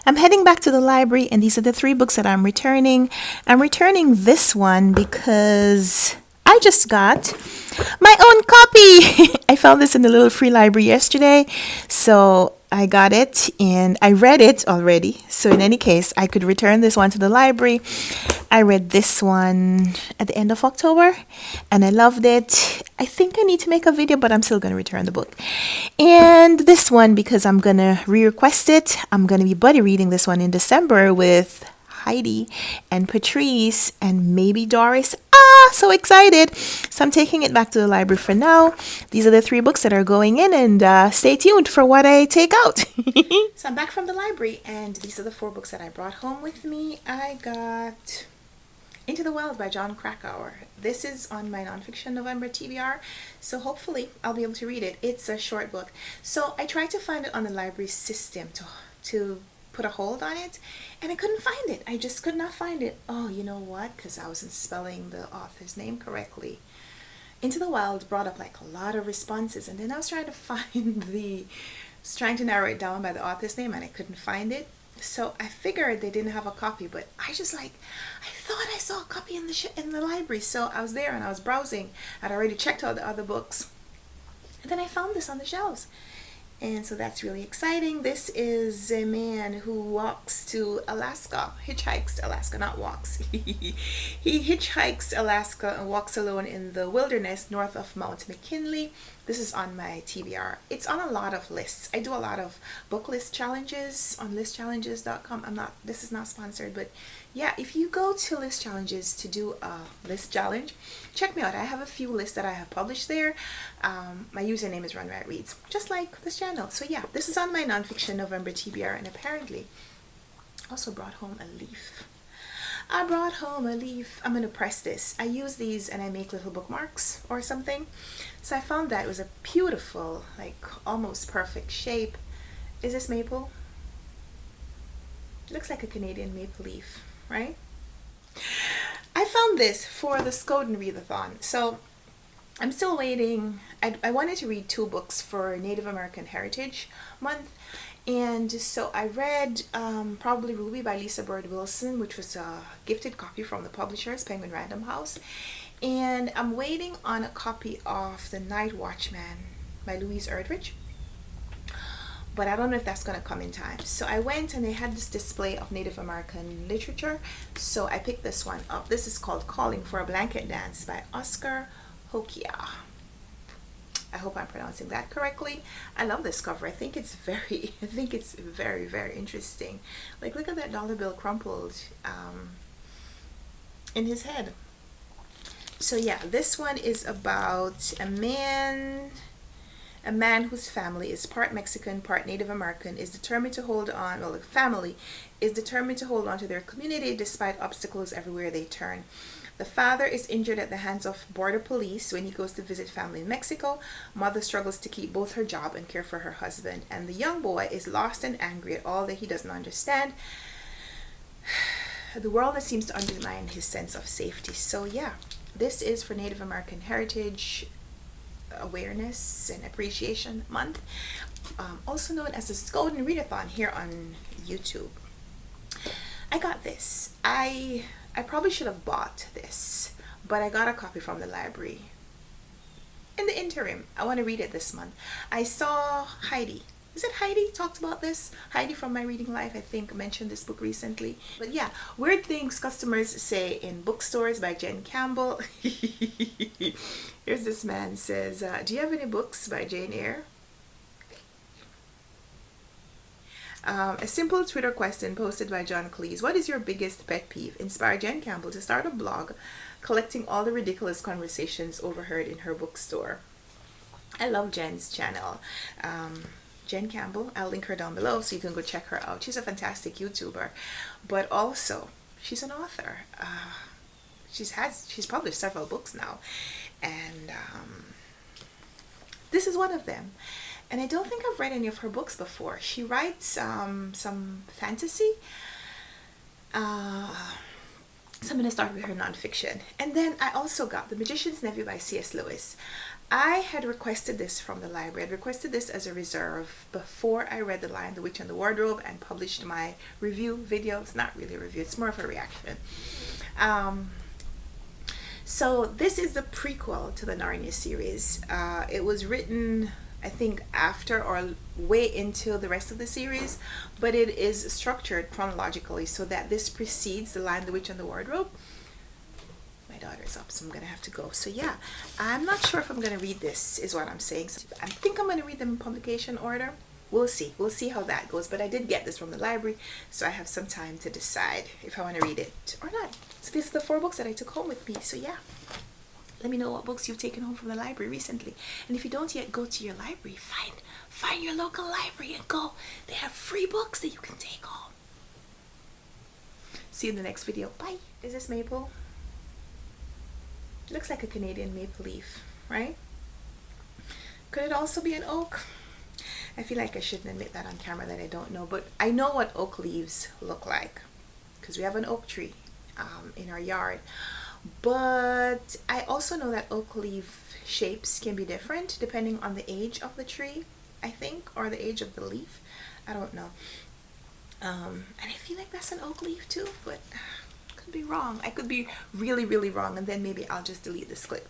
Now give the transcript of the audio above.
I'm heading back to the library, and these are the three books that I'm returning. I'm returning this one because I just got my own copy. I found this in the little free library yesterday, so I got it and I read it already. So, in any case, I could return this one to the library. I read this one at the end of October and I loved it. I think I need to make a video, but I'm still going to return the book. And this one, because I'm going to re request it, I'm going to be buddy reading this one in December with Heidi and Patrice and maybe Doris. So excited. So I'm taking it back to the library for now. These are the three books that are going in, and stay tuned for what I take out. So I'm back from the library, and these are the four books that I brought home with me. I got Into the Wild by John Krakauer. This is on my nonfiction November TBR, so hopefully I'll be able to read it. It's a short book. So I tried to find it on the library system to put a hold on it, and I couldn't find it. I just could not find it. Oh, you know what? Because I wasn't spelling the author's name correctly. Into the Wild brought up like a lot of responses, and then I was trying to trying to narrow it down by the author's name, and I couldn't find it. So I figured they didn't have a copy, but I thought I saw a copy in the library. So I was there and I was browsing. I'd already checked out the other books, and then I found this on the shelves. And so that's really exciting. This is a man who walks to Alaska, hitchhikes to Alaska, not walks. He hitchhikes Alaska and walks alone in the wilderness north of Mount McKinley. This is on my TBR. It's on a lot of lists. I do a lot of book list challenges on listchallenges.com. This is not sponsored, but yeah, if you go to List Challenges to do a list challenge, check me out. I have a few lists that I have published there. My username is RunwrightReads, just like this channel. So yeah, this is on my nonfiction November TBR, and apparently also brought home a leaf. I brought home a leaf. I'm going to press this. I use these and I make little bookmarks or something. So I found that it was a beautiful, like almost perfect shape. Is this maple? Looks like a Canadian maple leaf, right? I found this for the Skoden Readathon. So I'm still waiting. I wanted to read two books for Native American Heritage Month. And so I read Probably Ruby by Lisa Bird Wilson, which was a gifted copy from the publishers, Penguin Random House. And I'm waiting on a copy of The Night Watchman by Louise Erdrich. But I don't know if that's going to come in time. So I went and they had this display of Native American literature. So I picked this one up. This is called Calling for a Blanket Dance by Oscar Hokia. I hope I'm pronouncing that correctly. I love this cover. I think it's very, very interesting. Like, look at that dollar bill crumpled in his head. So yeah, this one is about a man whose family is part Mexican, part Native American, is determined to hold on, well, the family is determined to hold on to their community despite obstacles everywhere they turn. The father is injured at the hands of border police when he goes to visit family in Mexico. Mother struggles to keep both her job and care for her husband. And the young boy is lost and angry at all that he doesn't understand. The world that seems to undermine his sense of safety. So yeah, this is for Native American Heritage Awareness and Appreciation Month, also known as the Skoden Readathon here on YouTube. I got this. I probably should have bought this, but I got a copy from the library. In the interim, I want to read it this month. I saw Heidi. Is it Heidi talked about this? Heidi from My Reading Life, I think, mentioned this book recently. But yeah, Weird Things Customers Say in Bookstores by Jen Campbell. Here's this man says, do you have any books by Jane Eyre? A simple Twitter question posted by John Cleese. What is your biggest pet peeve? Inspired Jen Campbell to start a blog collecting all the ridiculous conversations overheard in her bookstore. I love Jen's channel. Jen Campbell, I'll link her down below so you can go check her out. She's a fantastic YouTuber, but also she's an author. She's published several books now, and this is one of them. And I don't think I've read any of her books before. She writes some fantasy. So I'm going to start with her nonfiction. And then I also got The Magician's Nephew by C.S. Lewis. I had requested this from the library. I'd requested this as a reserve before I read The Lion, the Witch, and the Wardrobe and published my review video. It's not really a review, it's more of a reaction. So this is the prequel to the Narnia series. It was written, I think, after or way into the rest of the series, but it is structured chronologically so that this precedes The Lion, the Witch, and the Wardrobe. My daughter's up, so I'm gonna have to go. So yeah, I'm not sure if I'm gonna read this, is what I'm saying. So I think I'm gonna read them in publication order. We'll see how that goes. But I did get this from the library, so I have some time to decide if I want to read it or not. So these are the 4 books that I took home with me. So yeah, let me know what books you've taken home from the library recently. And if you don't yet go to your library, find your local library and go. They have free books that you can take home. See you in the next video. Bye. Is this maple? Looks like a Canadian maple leaf, right? Could it also be an oak? I feel like I shouldn't admit that on camera that I don't know, but I know what oak leaves look like because we have an oak tree in our yard. But I also know that oak leaf shapes can be different depending on the age of the tree, I think, or the age of the leaf. I don't know. And I feel like that's an oak leaf too, but I could be wrong. I could be really, really wrong, and then maybe I'll just delete this clip.